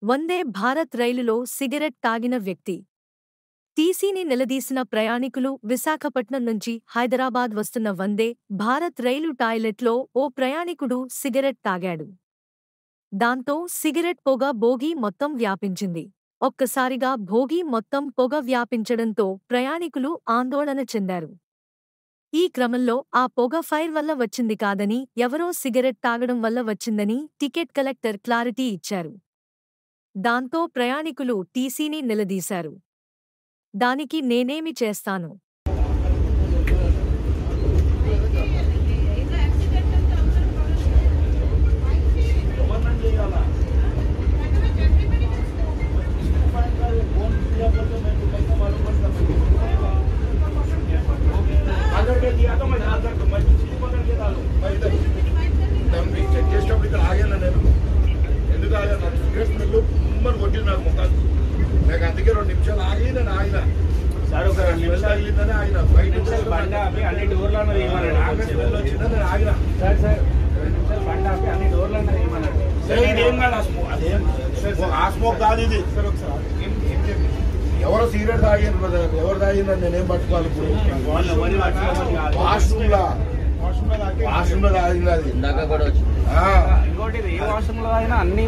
వందే భారత్ రైలులో సిగరెట్ తాగిన వ్యక్తి. టీసీని నిలదీసిన ప్రయాణికులు. విశాఖపట్నం నుంచి హైదరాబాద్ వస్తున్న వందే భారత్ రైలు టాయిలెట్లో ఓ ప్రయాణికుడు సిగరెట్ తాగాడు. దాంతో సిగరెట్ పొగ బోగీ మొత్తం వ్యాపించింది. ఒక్కసారిగా బోగీ మొత్తం పొగ వ్యాపించడంతో ప్రయాణికులు ఆందోళన చెందారు. ఈ క్రమంలో ఆ పొగ ఫైర్ వల్ల వచ్చింది కాదని, ఎవరో సిగరెట్ తాగడం వల్ల వచ్చిందని టికెట్ కలెక్టర్ క్లారిటీ ఇచ్చారు. దాంతో ప్రయాణికులు టీసీని నిలదీశారు. దానికి నేనేమి చేస్తాను? కొట్టింది నాకు ముఖాలు. నాకు అందుకే 2 నిమిషాలు ఆగి నేను ఆగిన. సార్ ఒక 2 నిమిషాలు ఆగిందని ఆగిన. బయట బండి ఆపి అన్ని డోర్లను వేయమన్నాడు. వచ్చిందా నేను ఆగిన. సార్ 2 నిమిషాలు బండి ఆపి అన్ని డోర్లను వేయమన్నాడు. ఇదేం కాదు, అదేం ఆ స్మోక్ కాదు ఇది. ఎవరో సిగరెట్ తాగారు బ్రదర్, ఎవరు తాగిందని నేనేం పట్టుకోవాలి ఇప్పుడు? వాష్రూమ్ లో తాగింది అది. ఇంకోటి ఏ వాష్రూమ్ లో తాగినా అన్ని